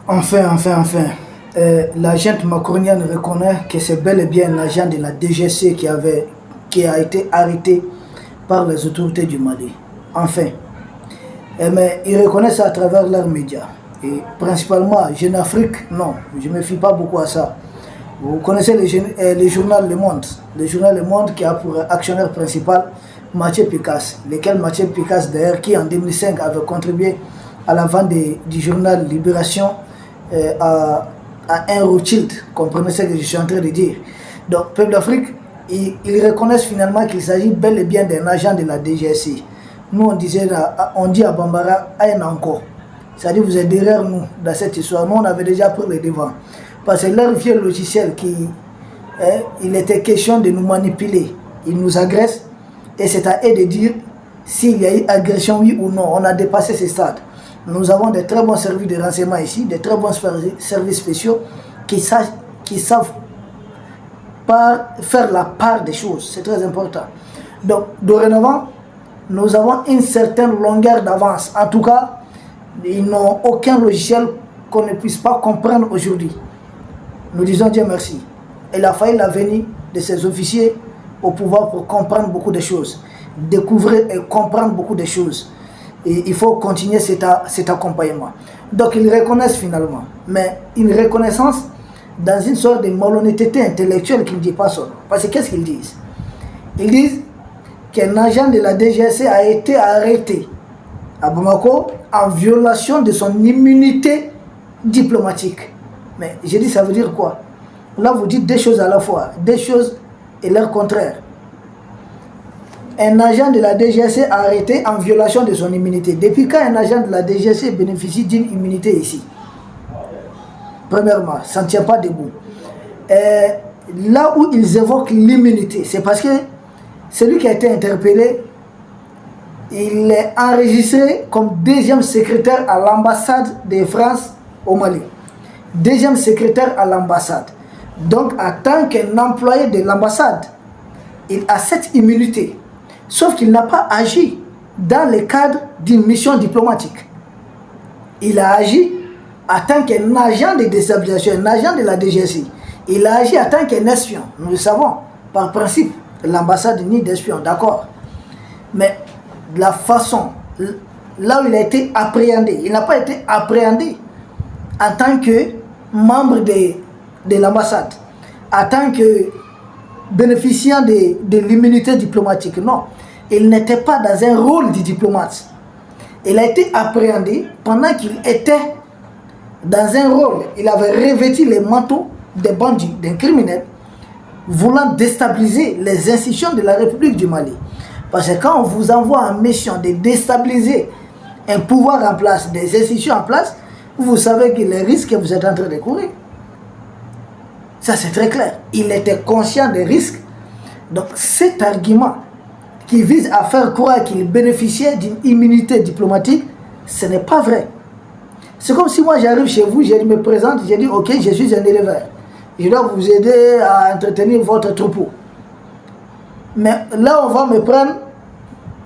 Enfin. L'agent macronien reconnaît que c'est bel et bien un agent de la DGC qui a été arrêté par les autorités du Mali. Enfin. Mais ils reconnaissent ça à travers leurs médias. Et principalement, Jeune Afrique, non, je ne me fie pas beaucoup à ça. Vous connaissez le journal Le Monde. Le journal Le Monde qui a pour actionnaire principal Mathieu Picasse. Lequel Mathieu Picasse, d'ailleurs, qui en 2005 avait contribué à la vente du journal Libération à un Rothschild. Comprenez ce que je suis en train de dire. Donc, Peuple d'Afrique, ils reconnaissent finalement qu'il s'agit bel et bien d'un agent de la DGSI. Nous, on dit à Bambara, Aïe encore. C'est-à-dire vous êtes derrière nous dans cette histoire. Nous, on avait déjà pris le devant. Parce que leur vieux logiciel, il était question de nous manipuler. Ils nous agressent et c'est à eux de dire s'il y a eu agression, oui ou non. On a dépassé ces stades. Nous avons de très bons services de renseignement ici, de très bons services spéciaux qui savent faire la part des choses. C'est très important. Donc, dorénavant, nous avons une certaine longueur d'avance. En tout cas, ils n'ont aucun logiciel qu'on ne puisse pas comprendre aujourd'hui. Nous disons Dieu merci. Il a fallu la venue de ces officiers au pouvoir pour comprendre beaucoup de choses, découvrir et comprendre beaucoup de choses. Et il faut continuer cet accompagnement. Donc ils reconnaissent finalement, mais une reconnaissance dans une sorte de malhonnêteté intellectuelle qui ne dit pas son nom. Parce que qu'est-ce qu'ils disent? Ils disent qu'un agent de la DGSC a été arrêté à Bamako en violation de son immunité diplomatique. Mais j'ai dit, ça veut dire quoi? Là, vous dites deux choses à la fois, deux choses et leur contraire. Un agent de la DGSC arrêté en violation de son immunité. Depuis quand un agent de la DGSC bénéficie d'une immunité ici? Premièrement, ça ne tient pas debout. Là où ils évoquent l'immunité, c'est parce que celui qui a été interpellé, il est enregistré comme deuxième secrétaire à l'ambassade de France au Mali. Deuxième secrétaire à l'ambassade. Donc, en tant qu'un employé de l'ambassade, il a cette immunité. Sauf qu'il n'a pas agi dans le cadre d'une mission diplomatique. Il a agi en tant qu'un agent de déstabilisation, un agent de la DGSI. Il a agi en tant qu'un espion. Nous le savons, par principe, l'ambassade ni d'espion, d'accord. Mais la façon, là où il a été appréhendé, il n'a pas été appréhendé en tant que membre de l'ambassade, en tant que bénéficiant de l'immunité diplomatique. Non, il n'était pas dans un rôle de diplomate. Il a été appréhendé pendant qu'il était dans un rôle. Il avait revêtu les manteaux des bandits, d'un criminel, voulant déstabiliser les institutions de la République du Mali. Parce que quand on vous envoie en mission de déstabiliser un pouvoir en place, des institutions en place, vous savez que les risques que vous êtes en train de courir. Ça, c'est très clair. Il était conscient des risques. Donc, cet argument qui vise à faire croire qu'il bénéficiait d'une immunité diplomatique, ce n'est pas vrai. C'est comme si moi, j'arrive chez vous, je me présente, je dis, ok, je suis un éleveur. Je dois vous aider à entretenir votre troupeau. Mais là, on va me prendre,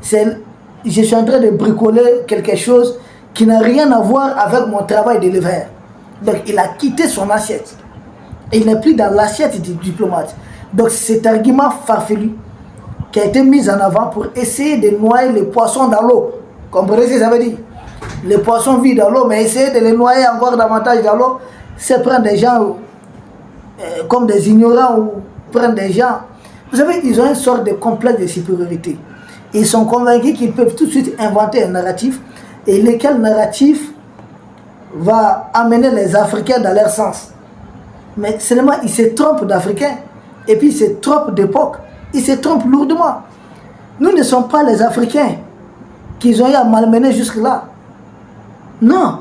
je suis en train de bricoler quelque chose qui n'a rien à voir avec mon travail d'éleveur. Donc, il a quitté son assiette. Et il n'est plus dans l'assiette du diplomate. Donc, cet argument farfelu qui a été mis en avant pour essayer de noyer les poissons dans l'eau. Comprenez ce que ça veut dire? Les poissons vivent dans l'eau, mais essayer de les noyer encore davantage dans l'eau, c'est prendre des gens comme des ignorants ou prendre des gens. Vous savez, ils ont une sorte de complexe de supériorité. Ils sont convaincus qu'ils peuvent tout de suite inventer un narratif et lequel narratif va amener les Africains dans leur sens. Mais seulement, ils se trompent d'Africains et puis ils se trompent d'époque. Ils se trompent lourdement. Nous ne sommes pas les Africains qu'ils ont eu à malmener jusque-là. Non.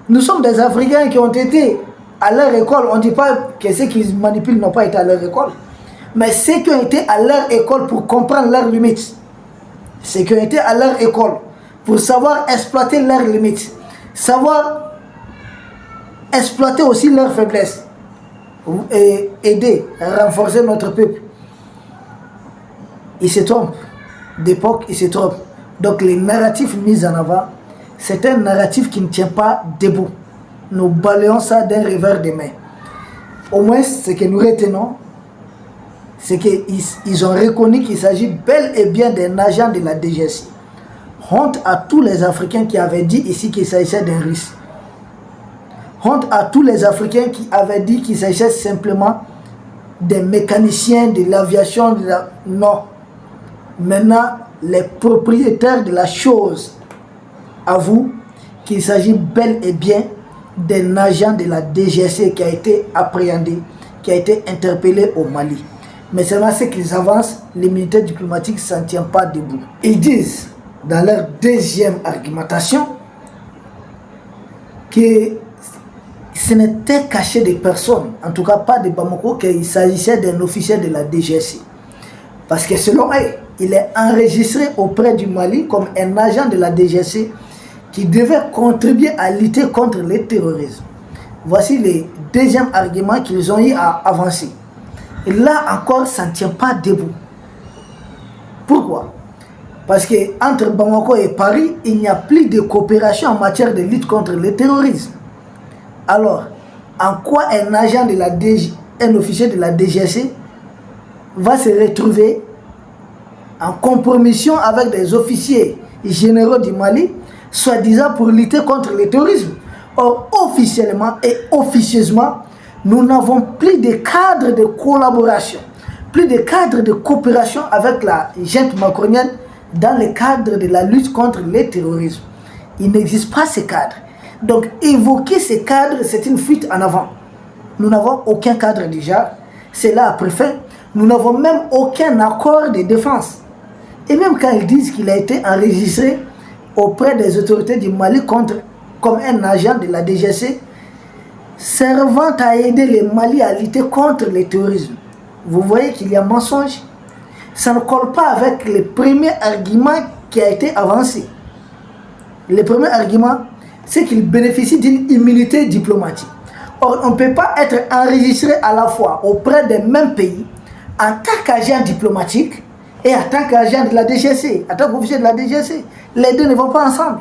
Nous sommes des Africains qui ont été à leur école. On ne dit pas que ceux qui manipulent n'ont pas été à leur école. Mais ceux qui ont été à leur école pour comprendre leurs limites. Ceux qui ont été à leur école pour savoir exploiter leurs limites. Savoir exploiter aussi leurs faiblesses. Et aider à renforcer notre peuple. Ils se trompent. D'époque, ils se trompent. Donc les narratifs mis en avant, c'est un narratif qui ne tient pas debout. nous balayons ça d'un revers de main. Au moins, ce que nous retenons, c'est qu'ils ont reconnu qu'il s'agit bel et bien d'un agent de la DGSI. Honte à tous les Africains qui avaient dit ici qu'il s'agissait d'un Russe. Honte à tous les Africains qui avaient dit qu'il s'agissait simplement des mécaniciens de l'aviation. Non. Maintenant, les propriétaires de la chose avouent qu'il s'agit bel et bien d'un agent de la DGSI qui a été appréhendé, qui a été interpellé au Mali. Mais seulement ce qu'ils avancent, l'immunité diplomatique ne s'en tient pas debout. Ils disent, dans leur deuxième argumentation, que ce n'était caché des personnes, en tout cas pas de Bamako, qu'il s'agissait d'un officier de la DGSI. Parce que selon eux, il est enregistré auprès du Mali comme un agent de la DGSI qui devait contribuer à lutter contre le terrorisme. Voici les deuxièmes arguments qu'ils ont eu à avancer. Et là encore, ça ne tient pas debout. Pourquoi? Parce qu'entre Bamako et Paris, il n'y a plus de coopération en matière de lutte contre le terrorisme. Alors, en quoi un agent de la un officier de la DGSI va se retrouver en compromission avec des officiers généraux du Mali, soi-disant pour lutter contre le terrorisme? Or, officiellement et officieusement, nous n'avons plus de cadre de collaboration, plus de cadre de coopération avec la junte macronienne dans le cadre de la lutte contre le terrorisme. Il n'existe pas ces cadres. Donc, évoquer ces cadres, c'est une fuite en avant. Nous n'avons aucun cadre déjà. C'est là après fait. Nous n'avons même aucun accord de défense. Et même quand ils disent qu'il a été enregistré auprès des autorités du Mali comme un agent de la DGSI, servant à aider le Mali à lutter contre le terrorisme. Vous voyez qu'il y a mensonge. Ça ne colle pas avec le premier argument qui a été avancé. Le premier argument, c'est qu'il bénéficie d'une immunité diplomatique. Or, on ne peut pas être enregistré à la fois auprès des mêmes pays en tant qu'agent diplomatique et en tant qu'agent de la DGSI, en tant qu'officier de la DGSI. Les deux ne vont pas ensemble.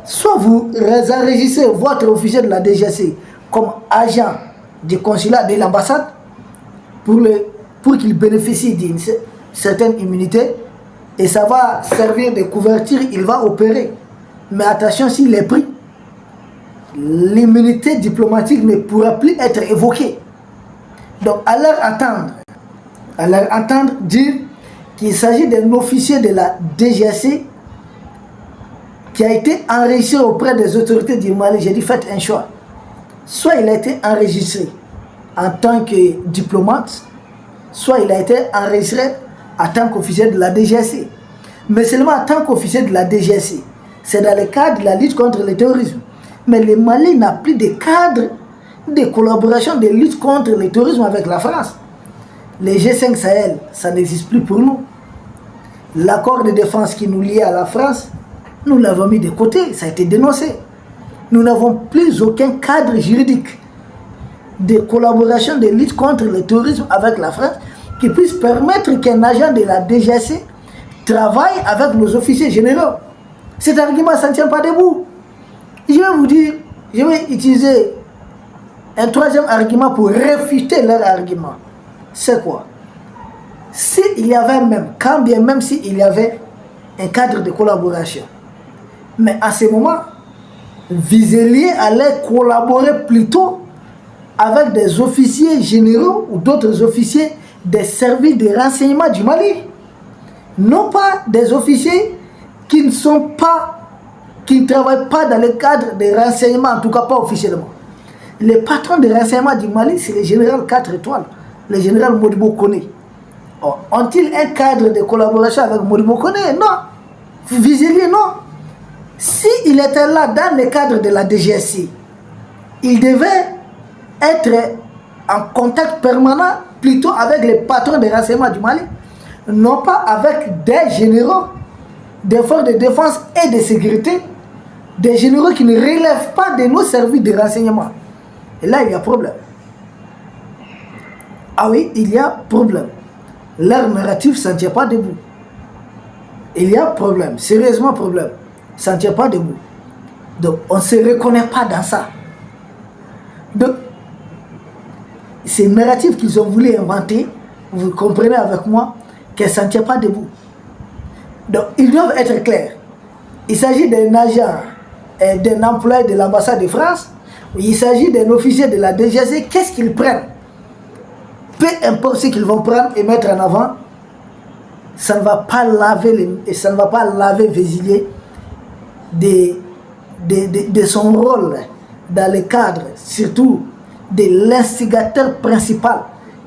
Soit vous enregistrez votre officier de la DGSI comme agent du consulat de l'ambassade pour qu'il bénéficie d'une certaine immunité et ça va servir de couverture, il va opérer. Mais attention, s'il est pris, l'immunité diplomatique ne pourra plus être évoquée. Donc, à leur entendre dire qu'il s'agit d'un officier de la DGSI qui a été enregistré auprès des autorités du Mali, j'ai dit faites un choix. Soit il a été enregistré en tant que diplomate, soit il a été enregistré en tant qu'officier de la DGSI. Mais seulement en tant qu'officier de la DGSI. C'est dans le cadre de la lutte contre le terrorisme. Mais le Mali n'a plus de cadre de collaboration de lutte contre le terrorisme avec la France. Les G5 Sahel, ça n'existe plus pour nous. L'accord de défense qui nous liait à la France, nous l'avons mis de côté, ça a été dénoncé. Nous n'avons plus aucun cadre juridique de collaboration de lutte contre le terrorisme avec la France qui puisse permettre qu'un agent de la DGSI travaille avec nos officiers généraux. Cet argument, ça ne tient pas debout. Je vais vous dire, je vais utiliser un troisième argument pour réfuter leur argument. C'est quoi? S'il y avait même, quand bien même s'il y avait un cadre de collaboration, mais à ce moment, Viselier allait collaborer plutôt avec des officiers généraux ou d'autres officiers des services de renseignement du Mali. Non pas des officiers qui ne travaillent pas dans le cadre des renseignements, en tout cas pas officiellement. Le patron de renseignement du Mali, c'est le général 4 étoiles, le général Modibo Koné. Ont-ils un cadre de collaboration avec Modibo Koné? Non. Viselier, non. S'il était là dans le cadre de la DGSI, il devait être en contact permanent plutôt avec les patrons de renseignement du Mali, non pas avec des généraux des forces de défense et de sécurité, des généraux qui ne relèvent pas de nos services de renseignement. Et là, il y a problème. Ah oui, il y a problème. Leur narratif, ça ne tient pas debout. Il y a problème, sérieusement problème. Ça ne tient pas debout. Donc, on ne se reconnaît pas dans ça. Donc, ces narratifs qu'ils ont voulu inventer, vous comprenez avec moi, qu'elles ne s'en tiennent pas debout. Donc, ils doivent être clairs. Il s'agit d'un agent, d'un employé de l'ambassade de France, il s'agit d'un officier de la DGC, qu'est-ce qu'ils prennent? Peu importe ce qu'ils vont prendre et mettre en avant, ça ne va pas laver Vézilier de son rôle dans le cadre, surtout de l'instigateur principal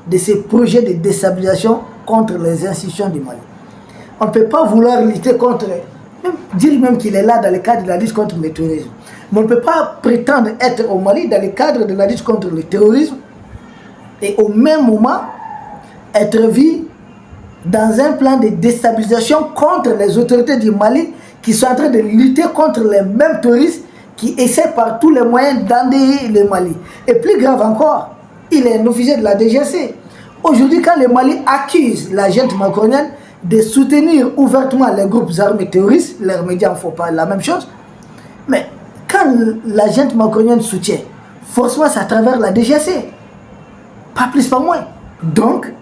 de ces projets de déstabilisation contre les institutions du Mali. On ne peut pas vouloir lutter contre, dire même qu'il est là dans le cadre de la lutte contre le terrorisme. Mais on ne peut pas prétendre être au Mali dans le cadre de la lutte contre le terrorisme et au même moment être vu dans un plan de déstabilisation contre les autorités du Mali qui sont en train de lutter contre les mêmes terroristes qui essaient par tous les moyens d'endeuiller le Mali. Et plus grave encore, il est un officier de la DGC. Aujourd'hui, quand le Mali accuse la junte macronienne de soutenir ouvertement les groupes armés terroristes, leurs médias ne font pas la même chose, mais quand la junte macronienne soutient, forcément c'est à travers la DGC. Pas plus, pas moins. Donc,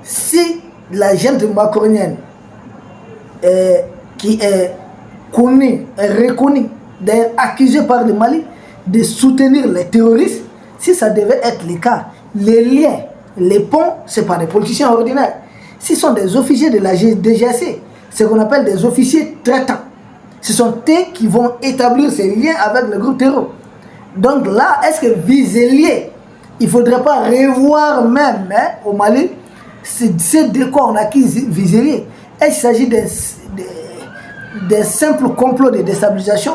si la junte macronienne qui est connue, reconnue, d'être accusée par le Mali de soutenir les terroristes, si ça devait être le cas, les liens, les ponts, ce n'est pas des politiciens ordinaires. Ce sont des officiers de la DGC, ce qu'on appelle des officiers traitants. Ce sont eux qui vont établir ces liens avec le groupe terroriste. Donc là, est-ce que Vézilier, il ne faudrait pas revoir même au Mali, c'est de quoi on accuse Vézilier? Est-ce qu'il s'agit d'un simple complot de déstabilisation?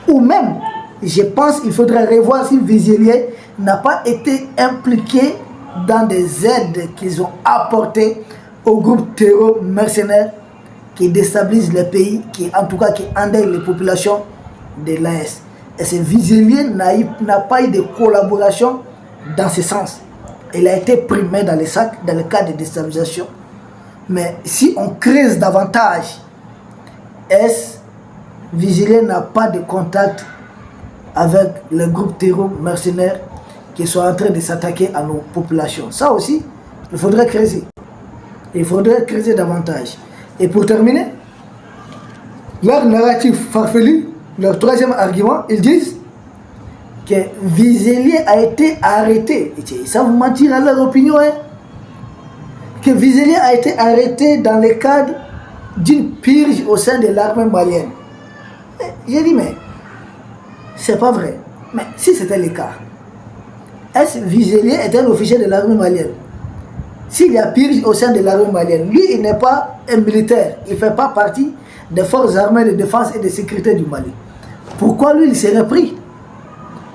Ou même, je pense qu'il faudrait revoir si Vézilier n'a pas été impliqué dans des aides qu'ils ont apportées aux groupes terroristes mercenaires qui déstabilisent le pays, qui en tout cas qui endeuillent les populations de l'AS. Et ce Vézilier n'a pas eu de collaboration dans ce sens. Il a été primé dans les sacs dans le cas de déstabilisation. Mais si on creuse davantage, est-ce Vézilier n'a pas de contact avec les groupes terroristes mercenaires qui sont en train de s'attaquer à nos populations? Ça aussi, il faudrait creuser. Il faudrait creuser davantage. Et pour terminer, leur narratif farfelu, leur troisième argument, ils disent que Vézilier a été arrêté. Ils savent mentir à leur opinion. Hein? Que Vézilier a été arrêté dans le cadre d'une purge au sein de l'armée malienne. J'ai dit, mais c'est pas vrai. Mais si c'était le cas, est-ce que Vézilier est un officier de l'armée malienne? S'il y a purge au sein de l'armée malienne, lui, il n'est pas un militaire. Il ne fait pas partie des forces armées de défense et de sécurité du Mali. Pourquoi lui, il serait pris?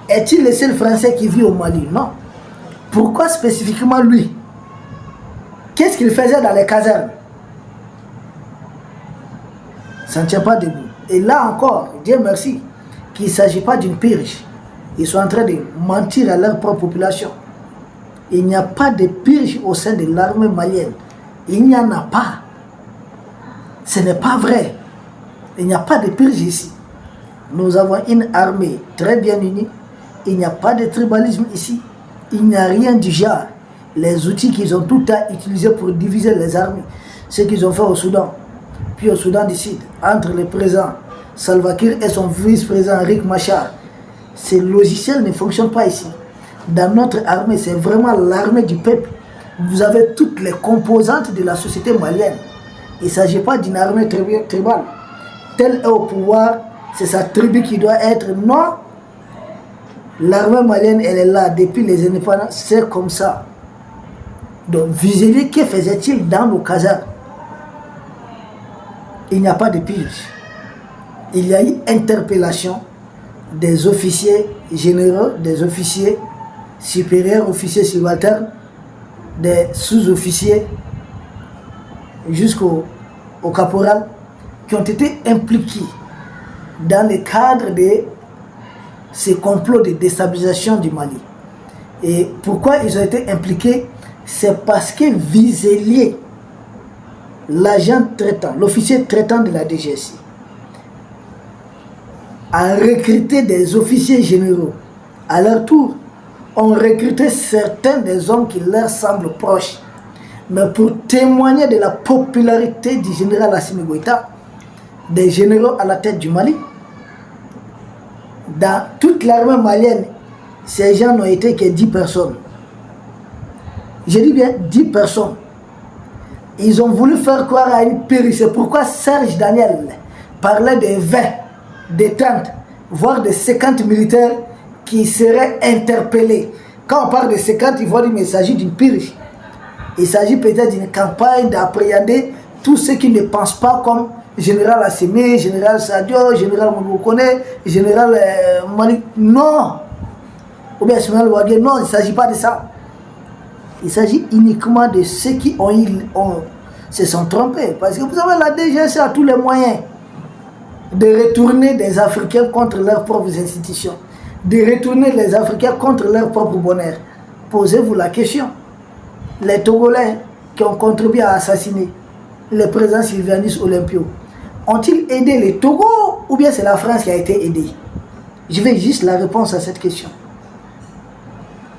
Est-il le seul Français qui vit au Mali? Non. Pourquoi spécifiquement lui? Qu'est-ce qu'il faisait dans les casernes? Ça ne tient pas debout. Et là encore, Dieu merci, qu'il ne s'agit pas d'une purge. Ils sont en train de mentir à leur propre population. Il n'y a pas de purge au sein de l'armée malienne. Il n'y en a pas. Ce n'est pas vrai. Il n'y a pas de purge ici. Nous avons une armée très bien unie. Il n'y a pas de tribalisme ici. Il n'y a rien du genre. Les outils qu'ils ont tout à utiliser pour diviser les armées, ce qu'ils ont fait au Soudan, puis au Soudan du Sud, entre le président Salva Kiir et son vice-président Riek Machar, ces logiciels ne fonctionnent pas ici. Dans notre armée, c'est vraiment l'armée du peuple. Vous avez toutes les composantes de la société malienne. Il ne s'agit pas d'une armée tribale. Tel est au pouvoir, c'est sa tribu qui doit être. Non, l'armée malienne, elle est là depuis les indépendances. C'est comme ça. Donc, Vézilier, que faisait-il dans nos casernes? Il n'y a pas de purge. Il y a eu interpellation des officiers généraux, des officiers supérieurs, officiers subalternes, des sous-officiers jusqu'au caporal qui ont été impliqués dans le cadre de ces complots de déstabilisation du Mali. Et pourquoi ils ont été impliqués? C'est parce que Vézilier, l'agent traitant, l'officier traitant de la DGC, a recruté des officiers généraux. À leur tour, ont recruté certains des hommes qui leur semblent proches. Mais pour témoigner de la popularité du général Assimi Goïta, des généraux à la tête du Mali, dans toute l'armée malienne, ces gens n'ont été que 10 personnes. Je dis bien 10 personnes. Ils ont voulu faire croire à une pérille. C'est pourquoi Serge Daniel parlait de 20, de 30, voire de 50 militaires qui seraient interpellés. Quand on parle de 50, il faut dire qu'il s'agit d'une pérille. Il s'agit peut-être d'une campagne d'appréhender tous ceux qui ne pensent pas comme Général Assimi, Général Sadio, Général Moukone, Général Malik. Non. Ou bien Général Ouagé. Non, il ne s'agit pas de ça. Il s'agit uniquement de ceux qui se sont trompés. Parce que vous savez, la DGC a tous les moyens de retourner des Africains contre leurs propres institutions, de retourner les Africains contre leur propre bonheur. Posez-vous la question. Les Togolais qui ont contribué à assassiner le président Sylvanus Olympio, ont-ils aidé les Togo ou bien c'est la France qui a été aidée? Je veux juste la réponse à cette question.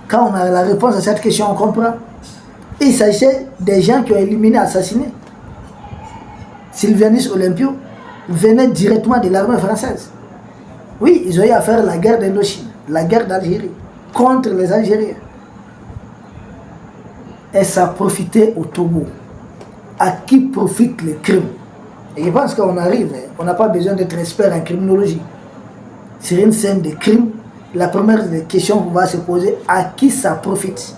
Quand on a la réponse à cette question, on comprend. Il s'agissait des gens qui ont éliminé, assassiné. Sylvanus Olympio venait directement de l'armée française. Oui, ils ont eu à faire la guerre d'Indochine, la guerre d'Algérie, contre les Algériens. Et ça profitait au Togo. À qui profitent les crimes? Et je pense qu'on arrive, on n'a pas besoin d'être expert en criminologie. Sur une scène de crime, la première des questions qu'on va se poser, à qui ça profite?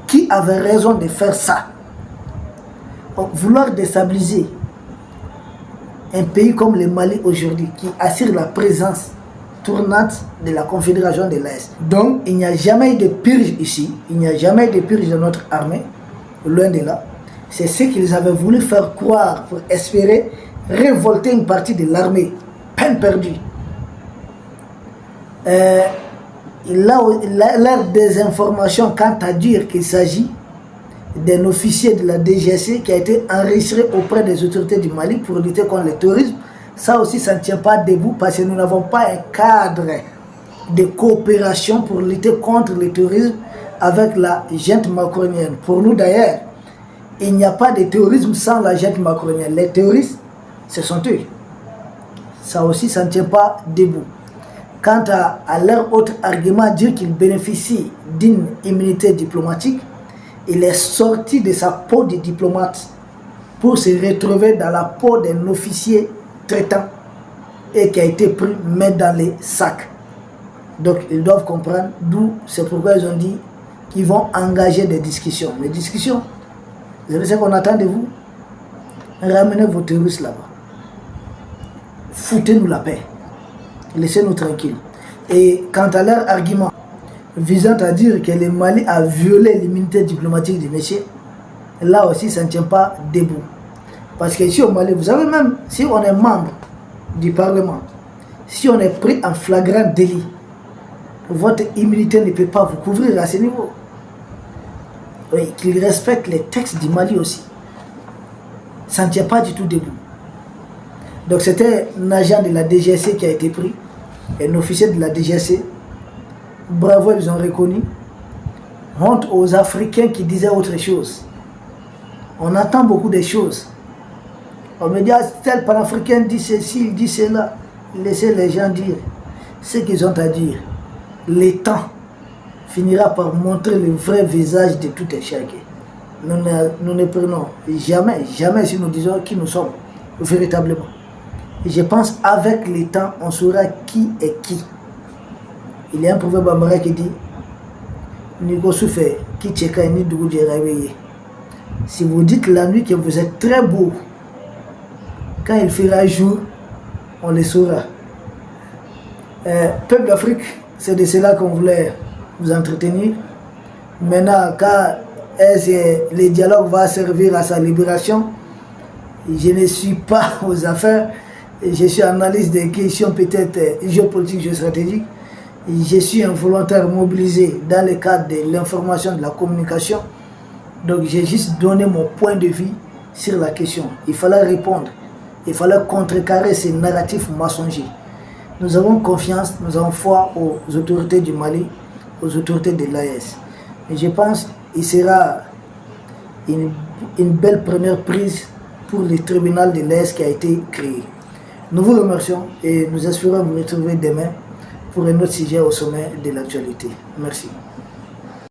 Qui avait raison de faire ça? Donc, vouloir déstabiliser un pays comme le Mali aujourd'hui, qui assure la présence tournante de la Confédération de l'Est. Donc, il n'y a jamais eu de purge ici, il n'y a jamais eu de purge dans notre armée, loin de là. C'est ce qu'ils avaient voulu faire croire pour espérer révolter une partie de l'armée. Peine perdue. L'air des informations quant à dire qu'il s'agit d'un officier de la DGC qui a été enregistré auprès des autorités du Mali pour lutter contre le terrorisme. Ça aussi, ça ne tient pas debout parce que nous n'avons pas un cadre de coopération pour lutter contre le terrorisme avec la junte macronienne. Pour nous d'ailleurs, il n'y a pas de terrorisme sans la junte macronienne. Les terroristes, ce sont eux. Ça aussi, ça ne tient pas debout. Quant à leur autre argument, dire qu'il bénéficie d'une immunité diplomatique, il est sorti de sa peau de diplomate pour se retrouver dans la peau d'un officier traitant et qui a été pris main dans les sacs. Donc ils doivent comprendre d'où, c'est pourquoi ils ont dit qu'ils vont engager des discussions. Les discussions, c'est ce qu'on attend de vous. Ramenez vos terroristes là-bas. Foutez-nous la paix. Laissez-nous tranquilles. Et quant à leur argument visant à dire que le Mali a violé l'immunité diplomatique du monsieur, là aussi ça ne tient pas debout. Parce que ici au Mali, vous savez, même si on est membre du Parlement, si on est pris en flagrant délit, votre immunité ne peut pas vous couvrir à ce niveau. Oui, qu'ils respectent les textes du Mali aussi. Ça ne tient pas du tout debout. Donc c'était un agent de la DGC qui a été pris, un officier de la DGC. Bravo, ils ont reconnu. Honte aux Africains qui disaient autre chose. On entend beaucoup de choses. On me dit, ah, tel panafricain dit ceci, il dit cela. Laissez les gens dire ce qu'ils ont à dire. Le temps finira par montrer le vrai visage de tout échec. Nous ne prenons jamais si nous disons qui nous sommes véritablement. Je pense avec le temps, on saura qui est qui. Il y a un proverbe américain qui dit si vous dites la nuit que vous êtes très beau, quand il fera jour, on le saura. Peuple d'Afrique, c'est de cela qu'on voulait vous entretenir. Maintenant, quand le dialogue va servir à sa libération, je ne suis pas aux affaires. Je suis analyste des questions peut-être géopolitiques, géostratégiques. Je suis un volontaire mobilisé dans le cadre de l'information, de la communication. Donc j'ai juste donné mon point de vue sur la question. Il fallait répondre. Il fallait contrecarrer ces narratifs mensongers. Nous avons confiance, nous avons foi aux autorités du Mali, aux autorités de l'AES. Et je pense qu'il sera une belle première prise pour le tribunal de l'AES qui a été créé. Nous vous remercions et nous espérons vous retrouver demain pour un autre sujet au sommet de l'actualité. Merci.